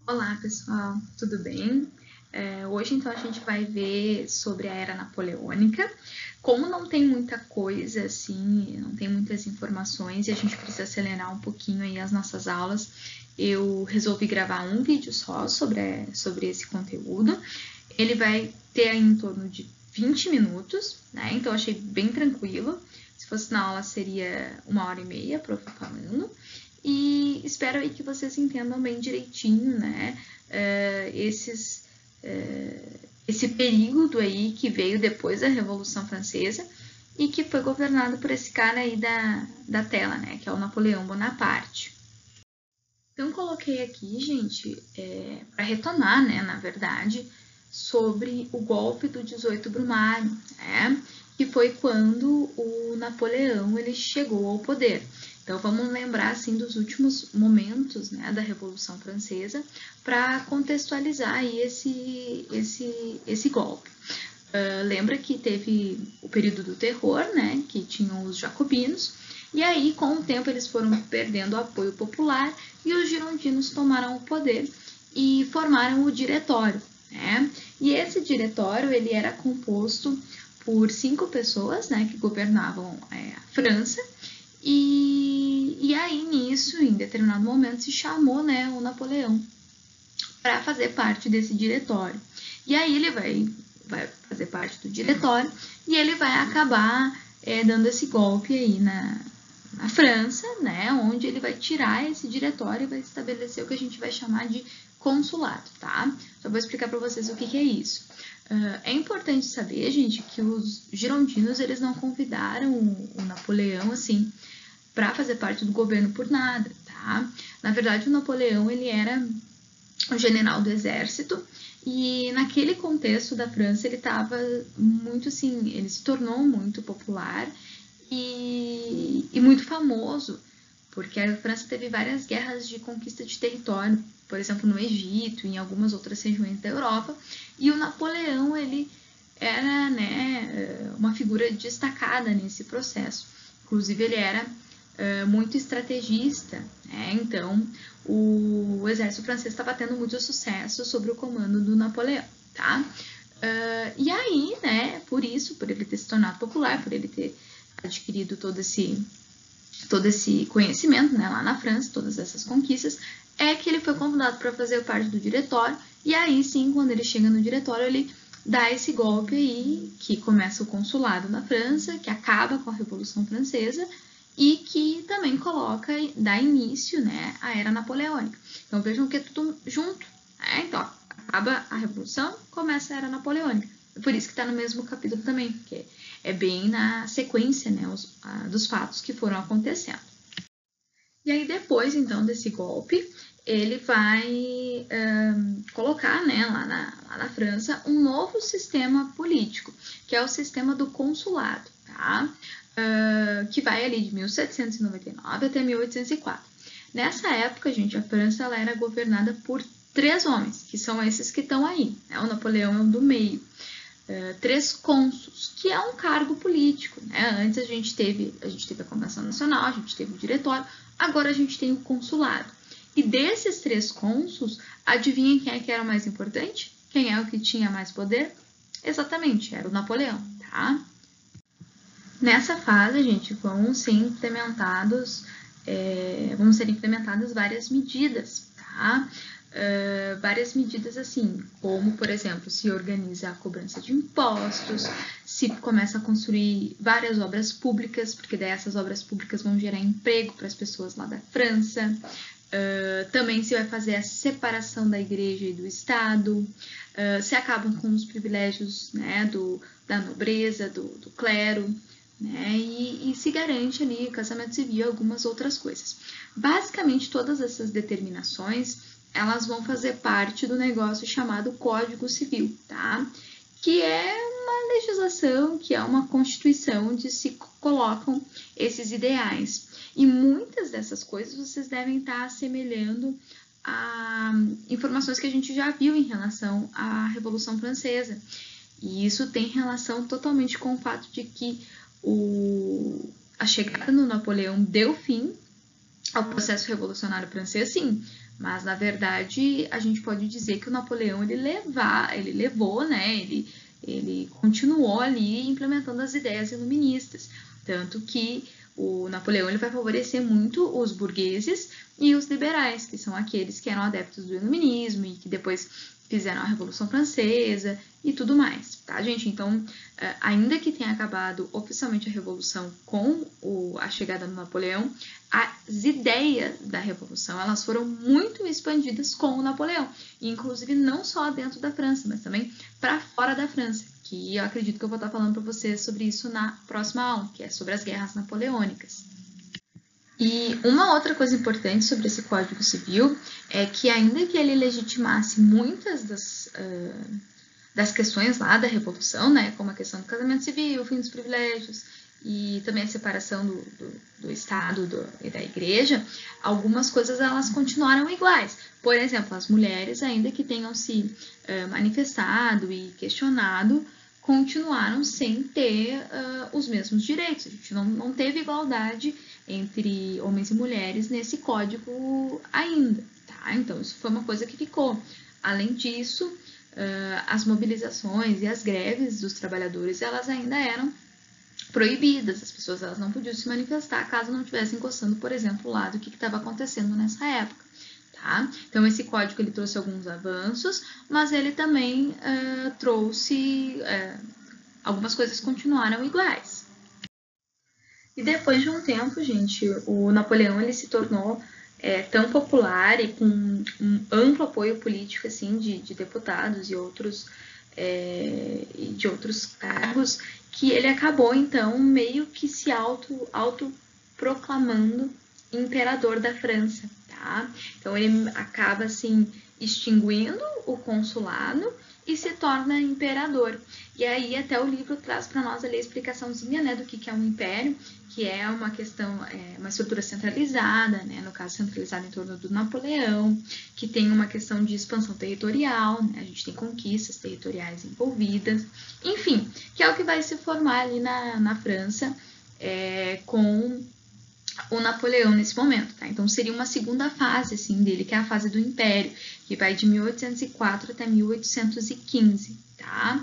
Olá pessoal, tudo bem? Hoje então a gente vai ver sobre a Era Napoleônica. Como não tem muita coisa assim, não tem muitas informações e a gente precisa acelerar um pouquinho aí as nossas aulas, eu resolvi gravar um vídeo só sobre esse conteúdo. Ele vai ter aí em torno de 20 minutos, né? Então eu achei bem tranquilo. Se fosse na aula seria 1h30 para eu ficar falando. E espero aí que vocês entendam bem direitinho, né? Esse período aí que veio depois da Revolução Francesa e que foi governado por esse cara aí da tela, né? Que é o Napoleão Bonaparte. Então, coloquei aqui, gente, para retomar, né, na verdade, sobre o golpe do 18 Brumário, né, que foi quando o Napoleão ele chegou ao poder. Então, vamos lembrar assim dos últimos momentos, né, da Revolução Francesa para contextualizar aí esse golpe. Lembra que teve o período do terror, né, que tinham os jacobinos, e aí, com o tempo, eles foram perdendo o apoio popular e os girondinos tomaram o poder e formaram o diretório, né? E esse diretório, ele era composto por 5 pessoas, né, que governavam a França, e aí, nisso, em determinado momento, se chamou, né, o Napoleão para fazer parte desse diretório. E aí ele vai fazer parte do diretório e ele vai acabar dando esse golpe aí na França, né, onde ele vai tirar esse diretório e vai estabelecer o que a gente vai chamar de consulado, tá? Só vou explicar para vocês o que é isso. É importante saber, gente, que os girondinos eles não convidaram o Napoleão assim para fazer parte do governo por nada, tá? Na verdade, o Napoleão ele era o general do exército e naquele contexto da França ele estava muito assim, ele se tornou muito popular e muito famoso, porque a França teve várias guerras de conquista de território, por exemplo, no Egito e em algumas outras regiões da Europa, e o Napoleão, ele era, né, uma figura destacada nesse processo. Inclusive, ele era muito estrategista, né? Então o exército francês estava tendo muito sucesso sob o comando do Napoleão, tá? E aí, né, por isso, por ele ter se tornado popular, por ele ter adquirido todo esse conhecimento, né, lá na França, todas essas conquistas, é que ele foi convidado para fazer parte do diretório, e aí sim, quando ele chega no diretório, ele dá esse golpe aí, que começa o consulado na França, que acaba com a Revolução Francesa, e que também dá início, né, à Era Napoleônica. Então vejam que é tudo junto, né? Então, acaba a Revolução, começa a Era Napoleônica. É por isso que está no mesmo capítulo também, porque é bem na sequência, né, dos fatos que foram acontecendo. E aí depois, então, desse golpe, ele vai colocar, né, lá na França, um novo sistema político, que é o sistema do consulado, tá? Que vai ali de 1799 até 1804. Nessa época, gente, a França ela era governada por 3 homens, que são esses que estão aí, né? O Napoleão é o do meio. 3 cônsuls, que é um cargo político, né? Antes a gente teve a Convenção Nacional, a gente teve o diretório, agora a gente tem o consulado. E desses 3 cônsuls, adivinhem quem é que era o mais importante? Quem é o que tinha mais poder? Exatamente, era o Napoleão, tá? Nessa fase, gente, vão ser implementadas várias medidas, tá? Várias medidas assim, como, por exemplo, se organiza a cobrança de impostos, se começa a construir várias obras públicas, porque daí essas obras públicas vão gerar emprego para as pessoas lá da França. Também se vai fazer a separação da igreja e do Estado, se acabam com os privilégios, né, da nobreza, do clero, né, e se garante ali o casamento civil e algumas outras coisas. Basicamente, todas essas determinações elas vão fazer parte do negócio chamado Código Civil, tá? Que é uma legislação, que é uma constituição onde se colocam esses ideais. E muitas dessas coisas vocês devem estar assemelhando a informações que a gente já viu em relação à Revolução Francesa. E isso tem relação totalmente com o fato de que a chegada do Napoleão deu fim ao processo revolucionário francês, sim, Mas, na verdade, a gente pode dizer que o Napoleão, ele continuou ali implementando as ideias iluministas. Tanto que o Napoleão ele vai favorecer muito os burgueses e os liberais, que são aqueles que eram adeptos do iluminismo e que depois fizeram a Revolução Francesa e tudo mais, tá, gente? Então, ainda que tenha acabado oficialmente a Revolução com a chegada do Napoleão, as ideias da Revolução, elas foram muito expandidas com o Napoleão, inclusive não só dentro da França, mas também para fora da França, que eu acredito que eu vou estar falando para vocês sobre isso na próxima aula, que é sobre as guerras napoleônicas. E uma outra coisa importante sobre esse Código Civil é que, ainda que ele legitimasse muitas das questões lá da Revolução, né, como a questão do casamento civil, o fim dos privilégios e também a separação do Estado e da Igreja, algumas coisas elas continuaram iguais. Por exemplo, as mulheres, ainda que tenham se manifestado e questionado, continuaram sem ter os mesmos direitos. A gente não teve igualdade entre homens e mulheres nesse código ainda, tá? Então, isso foi uma coisa que ficou. Além disso, as mobilizações e as greves dos trabalhadores, elas ainda eram proibidas. As pessoas elas não podiam se manifestar caso não estivessem gostando, por exemplo, lá do que estava acontecendo nessa época. Tá? Então, esse código ele trouxe alguns avanços, mas ele também trouxe... algumas coisas continuaram iguais. E depois de um tempo, gente, o Napoleão ele se tornou tão popular e com um amplo apoio político assim, de deputados e de outros cargos, que ele acabou, então, meio que se autoproclamando imperador da França. Tá? Então, ele acaba assim, extinguindo o consulado e se torna imperador. E aí até o livro traz para nós ali a explicaçãozinha, né, do que é um império, que é uma questão, uma estrutura centralizada, né, no caso centralizada em torno do Napoleão, que tem uma questão de expansão territorial, né, a gente tem conquistas territoriais envolvidas, enfim, que é o que vai se formar ali na França com o Napoleão nesse momento, tá? Então seria uma segunda fase assim dele, que é a fase do Império, que vai de 1804 até 1815, tá?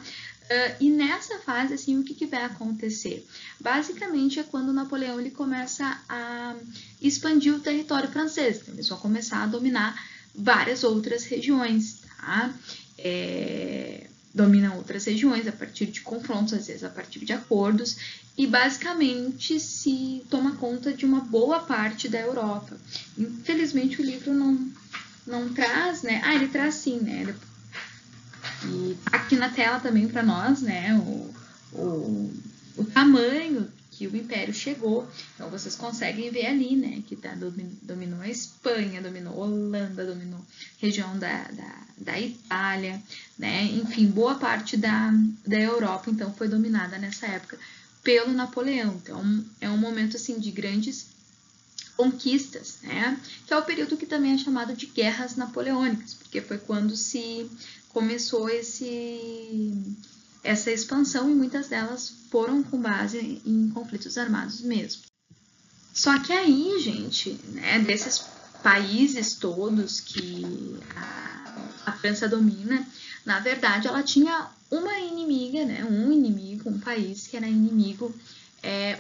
E nessa fase, assim, o que vai acontecer? Basicamente é quando Napoleão ele começa a expandir o território francês, então, eles vão começar a dominar várias outras regiões, tá? Dominam outras regiões a partir de confrontos, às vezes a partir de acordos, e basicamente se toma conta de uma boa parte da Europa. Infelizmente o livro não traz, né? Ele traz sim, né? E aqui na tela também para nós, né? O tamanho que o Império chegou. Então vocês conseguem ver ali, né? Que dominou a Espanha, dominou a Holanda, dominou a região da Itália, né? Enfim, boa parte da Europa então foi dominada nessa época pelo Napoleão. Então é um momento assim de grandes conquistas, né? Que é o período que também é chamado de Guerras Napoleônicas, porque foi quando se começou essa expansão e muitas delas foram com base em conflitos armados mesmo. Só que aí, gente, né, desses países todos que a França domina, na verdade ela tinha uma inimiga, né, um país que era inimigo,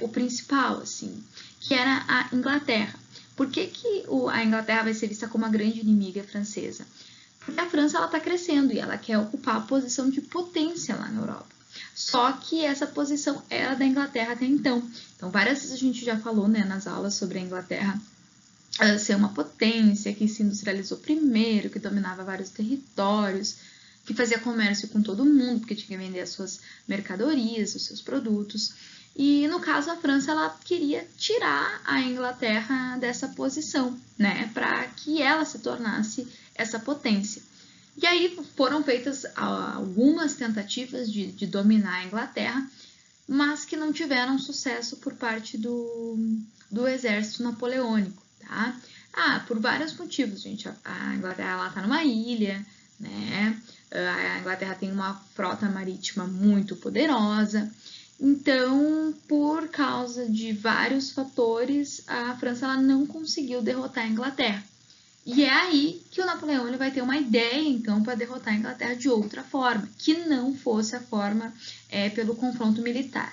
o principal, assim, que era a Inglaterra. Por que a Inglaterra vai ser vista como a grande inimiga francesa? Porque a França está crescendo e ela quer ocupar a posição de potência lá na Europa. Só que essa posição era da Inglaterra até então. Então, várias vezes a gente já falou, né, nas aulas sobre a Inglaterra ser uma potência que se industrializou primeiro, que dominava vários territórios, que fazia comércio com todo mundo, porque tinha que vender as suas mercadorias, os seus produtos. E, no caso, a França ela queria tirar a Inglaterra dessa posição, né, para que ela se tornasse essa potência. E aí foram feitas algumas tentativas de dominar a Inglaterra, mas que não tiveram sucesso por parte do exército napoleônico, tá? Por vários motivos, gente. A Inglaterra está numa ilha, né? A Inglaterra tem uma frota marítima muito poderosa. Então, por causa de vários fatores, a França ela não conseguiu derrotar a Inglaterra. E é aí que o Napoleão ele vai ter uma ideia, então, para derrotar a Inglaterra de outra forma, que não fosse a forma pelo confronto militar.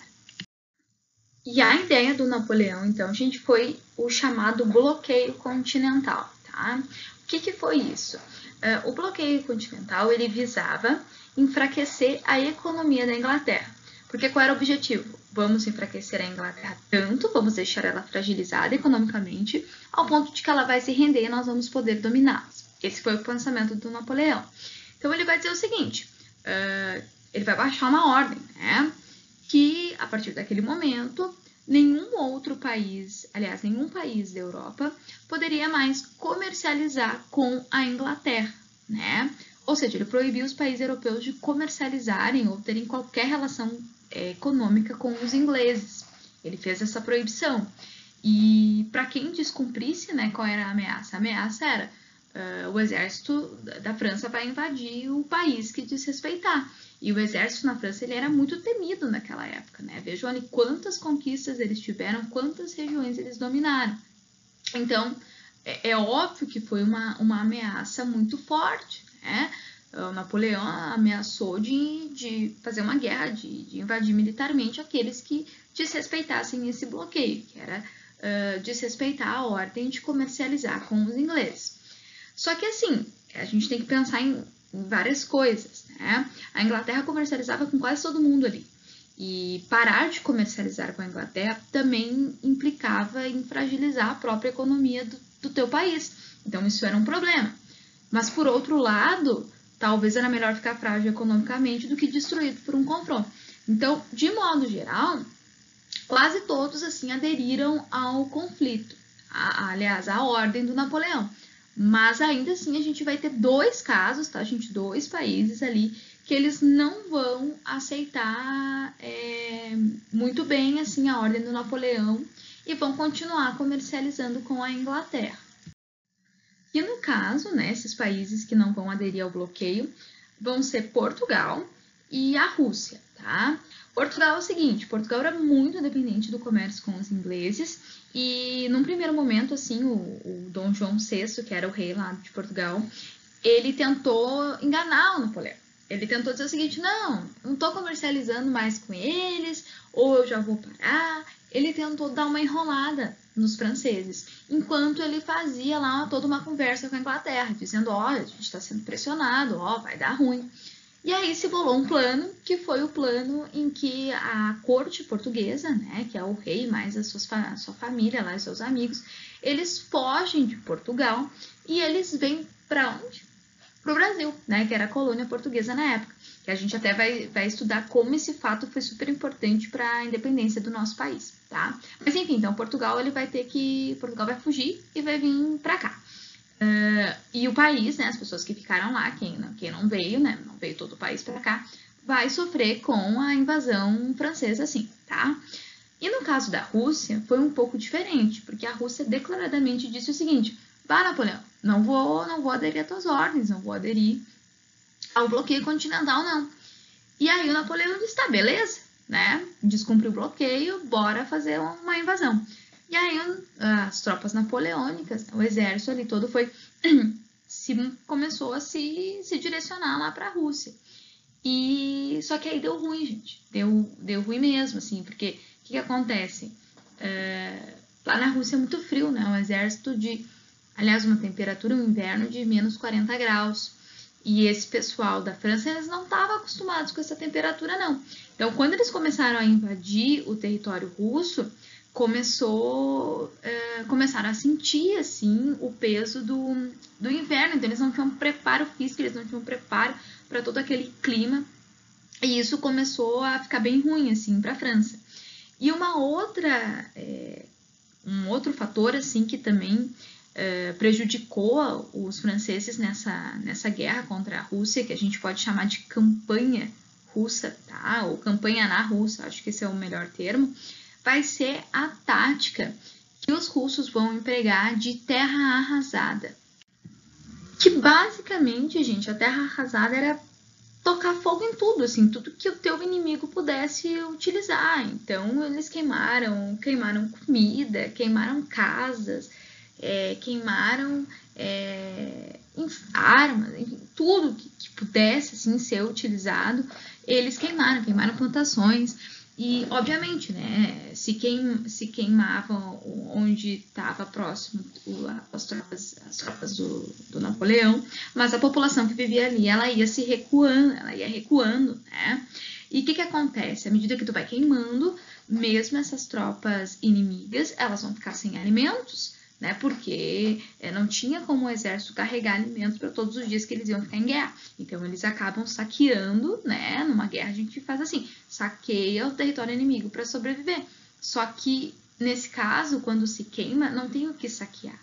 E a ideia do Napoleão, então, gente, foi o chamado bloqueio continental, tá? O que foi isso? O bloqueio continental, ele visava enfraquecer a economia da Inglaterra. Porque qual era o objetivo? Vamos enfraquecer a Inglaterra tanto, vamos deixar ela fragilizada economicamente, ao ponto de que ela vai se render e nós vamos poder dominá-la. Esse foi o pensamento do Napoleão. Então, ele vai dizer o seguinte, ele vai baixar uma ordem, né? Que, a partir daquele momento, nenhum outro país, aliás, nenhum país da Europa poderia mais comercializar com a Inglaterra, né? Ou seja, ele proibiu os países europeus de comercializarem ou terem qualquer relação econômica com os ingleses. Ele fez essa proibição. E para quem descumprisse, né, qual era a ameaça? A ameaça era o exército da França vai invadir o país que desrespeitar. E o exército na França ele era muito temido naquela época, né? Vejam ali quantas conquistas eles tiveram, quantas regiões eles dominaram. Então, é óbvio que foi uma ameaça muito forte, né? O Napoleão ameaçou de fazer uma guerra, de invadir militarmente aqueles que desrespeitassem esse bloqueio, que era desrespeitar a ordem de comercializar com os ingleses. Só que assim, a gente tem que pensar em várias coisas, né? A Inglaterra comercializava com quase todo mundo ali. E parar de comercializar com a Inglaterra também implicava em fragilizar a própria economia do teu país. Então isso era um problema. Mas por outro lado, talvez era melhor ficar frágil economicamente do que destruído por um confronto. Então, de modo geral, quase todos assim aderiram ao conflito, aliás, à ordem do Napoleão. Mas ainda assim a gente vai ter dois casos, tá, gente? Dois países ali que eles não vão aceitar muito bem assim a ordem do Napoleão e vão continuar comercializando com a Inglaterra. E no caso, né, esses países que não vão aderir ao bloqueio vão ser Portugal e a Rússia, tá? Portugal é o seguinte, Portugal era muito dependente do comércio com os ingleses e num primeiro momento, assim, o Dom João VI, que era o rei lá de Portugal, ele tentou enganar o Napoleão. Ele tentou dizer o seguinte, não tô comercializando mais com eles, ou eu já vou parar. Ele tentou dar uma enrolada nos franceses, enquanto ele fazia lá toda uma conversa com a Inglaterra, dizendo, ó, a gente está sendo pressionado, ó, vai dar ruim. E aí se bolou um plano, que foi o plano em que a corte portuguesa, né, que é o rei mais a sua família lá, seus amigos, eles fogem de Portugal e eles vêm para onde? Para o Brasil, né, que era a colônia portuguesa na época. Que a gente até vai estudar como esse fato foi super importante para a independência do nosso país, tá? Mas enfim, então Portugal vai fugir e vai vir para cá. E o país, né, as pessoas que ficaram lá, quem não veio, né, não veio todo o país para cá, vai sofrer com a invasão francesa, assim, tá? E no caso da Rússia, foi um pouco diferente, porque a Rússia declaradamente disse o seguinte, vá, Napoleão, não vou aderir às tuas ordens, não vou aderir ao bloqueio continental, não. E aí o Napoleão disse, tá, beleza, né, descumpriu o bloqueio, bora fazer uma invasão. E aí as tropas napoleônicas, o exército ali todo começou a se direcionar lá para a Rússia. E só que aí deu ruim, gente. Deu ruim mesmo, assim, porque o que acontece? Lá na Rússia é muito frio, né? Um exército aliás, uma temperatura no inverno de menos 40 graus. E esse pessoal da França, eles não estavam acostumados com essa temperatura, não. Então, quando eles começaram a invadir o território russo, começaram a sentir assim o peso do inverno, então eles não tinham preparo físico, eles não tinham preparo para todo aquele clima, e isso começou a ficar bem ruim assim para a França. E um outro fator assim que também prejudicou os franceses nessa guerra contra a Rússia, que a gente pode chamar de campanha russa, tá? Ou campanha na Rússia, acho que esse é o melhor termo, vai ser a tática que os russos vão empregar de terra arrasada. Que basicamente, gente, a terra arrasada era tocar fogo em tudo, assim, tudo que o teu inimigo pudesse utilizar. Então, eles queimaram comida, queimaram casas, queimaram armas, enfim, tudo que pudesse assim, ser utilizado, eles queimaram plantações. E, obviamente, né, se queimavam onde estava próximo as tropas do Napoleão, mas a população que vivia ali, ela ia recuando, né? E o que acontece? À medida que tu vai queimando, mesmo essas tropas inimigas, elas vão ficar sem alimentos, né? Porque não tinha como o exército carregar alimentos para todos os dias que eles iam ficar em guerra. Então, eles acabam saqueando, né? Numa guerra a gente faz assim, saqueia o território inimigo para sobreviver. Só que, nesse caso, quando se queima, não tem o que saquear.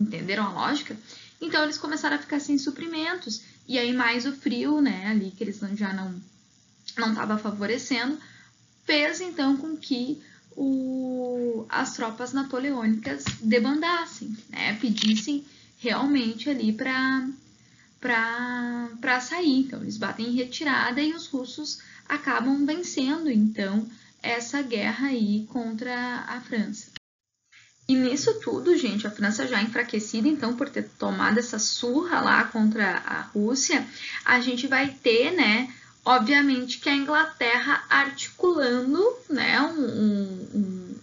Entenderam a lógica? Então, eles começaram a ficar sem suprimentos. E aí, mais o frio, né? Ali que eles já não estava favorecendo, fez então com que as tropas napoleônicas debandassem, né? Pedissem realmente ali para sair. Então, eles batem em retirada e os russos acabam vencendo, então, essa guerra aí contra a França. E nisso tudo, gente, a França já enfraquecida, então, por ter tomado essa surra lá contra a Rússia, a gente vai ter, né, obviamente que a Inglaterra articulando, né,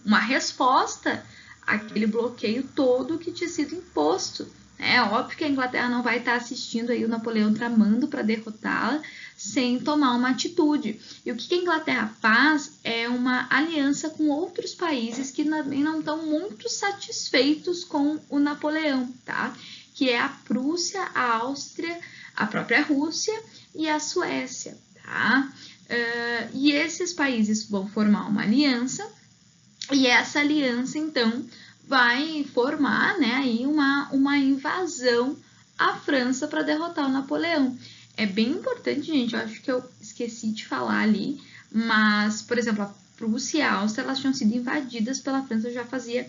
uma resposta àquele bloqueio todo que tinha sido imposto. É óbvio que a Inglaterra não vai estar assistindo aí o Napoleão tramando para derrotá-la sem tomar uma atitude. E o que a Inglaterra faz é uma aliança com outros países que também não estão muito satisfeitos com o Napoleão, tá? Que é a Prússia, a Áustria, a própria Rússia e a Suécia, tá? E esses países vão formar uma aliança e essa aliança, então, vai formar, né, aí uma invasão à França para derrotar o Napoleão. É bem importante, gente, eu acho que eu esqueci de falar ali, mas, por exemplo, a Prússia e a Áustria, elas tinham sido invadidas pela França já fazia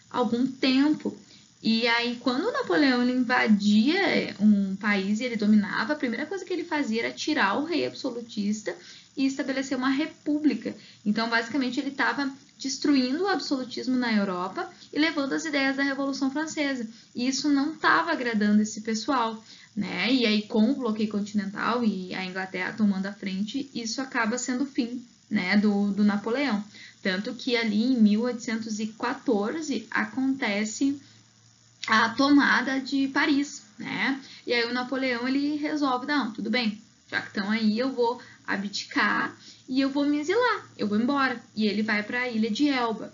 algum tempo. E aí, quando o Napoleão ele invadia um país e ele dominava, a primeira coisa que ele fazia era tirar o rei absolutista e estabelecer uma república. Então, basicamente, ele estava destruindo o absolutismo na Europa e levando as ideias da Revolução Francesa. E isso não estava agradando esse pessoal, né? E aí, com o bloqueio continental e a Inglaterra tomando a frente, isso acaba sendo o fim, né, do Napoleão. Tanto que ali em 1814 acontece a tomada de Paris, né? E aí o Napoleão ele resolve, não, tudo bem, já que estão aí, eu vou abdicar e eu vou me exilar, eu vou embora. E ele vai para a ilha de Elba.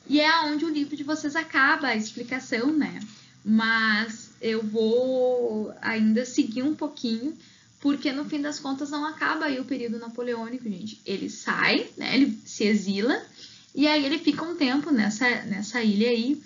E é onde o livro de vocês acaba a explicação, né? Mas eu vou ainda seguir um pouquinho, porque no fim das contas não acaba aí o período napoleônico, gente. Ele sai, né? Ele se exila e aí ele fica um tempo nessa ilha aí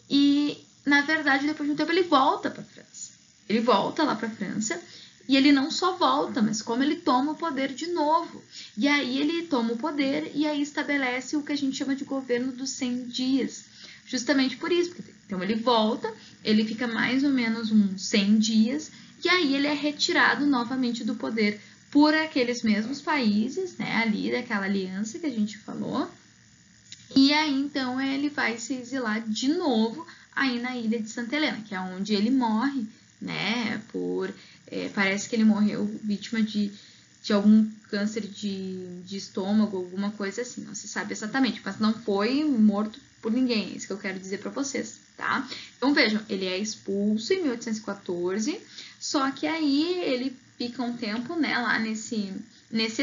e na verdade, depois de um tempo, ele volta para a França. Ele volta lá para a França e ele não só volta, mas como ele toma o poder de novo. E aí ele toma o poder e aí estabelece o que a gente chama de governo dos 100 dias. Justamente por isso. Então ele volta, ele fica mais ou menos uns 100 dias e aí ele é retirado novamente do poder por aqueles mesmos países, né, ali daquela aliança que a gente falou. E aí então ele vai se exilar de novo aí na ilha de Santa Helena, que é onde ele morre, né, parece que ele morreu vítima de algum câncer de estômago, alguma coisa assim, não se sabe exatamente, mas não foi morto por ninguém, é isso que eu quero dizer para vocês, tá? Então vejam, ele é expulso em 1814, só que aí ele fica um tempo, né, lá nesse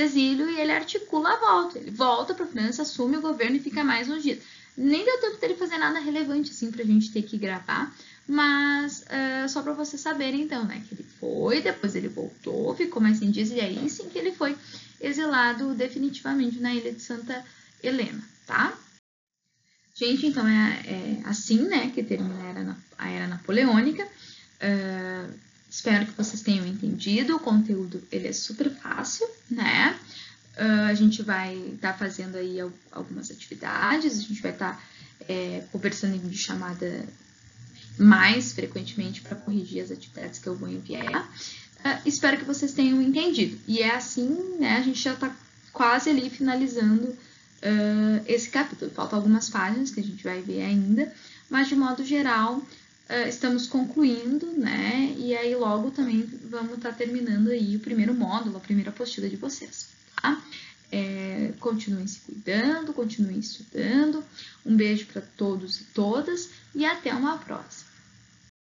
exílio e ele articula a volta, ele volta para a França, assume o governo e fica mais uns dias. Nem deu tempo dele fazer nada relevante assim pra gente ter que gravar, mas só pra vocês saberem então, né, que ele foi, depois ele voltou, ficou mais 100 dias e aí sim que ele foi exilado definitivamente na ilha de Santa Helena, tá? Gente, então é assim, né, que termina a era napoleônica. Espero que vocês tenham entendido, o conteúdo ele é super fácil, né? A gente vai estar fazendo aí algumas atividades, a gente vai estar conversando em videochamada mais frequentemente para corrigir as atividades que eu vou enviar. Espero que vocês tenham entendido. E é assim, né, a gente já está quase ali finalizando esse capítulo. Faltam algumas páginas que a gente vai ver ainda, mas de modo geral, estamos concluindo, né? E aí logo também vamos estar terminando aí o primeiro módulo, a primeira apostila de vocês, tá? Continuem se cuidando, continuem estudando. Um beijo para todos e todas e até uma próxima.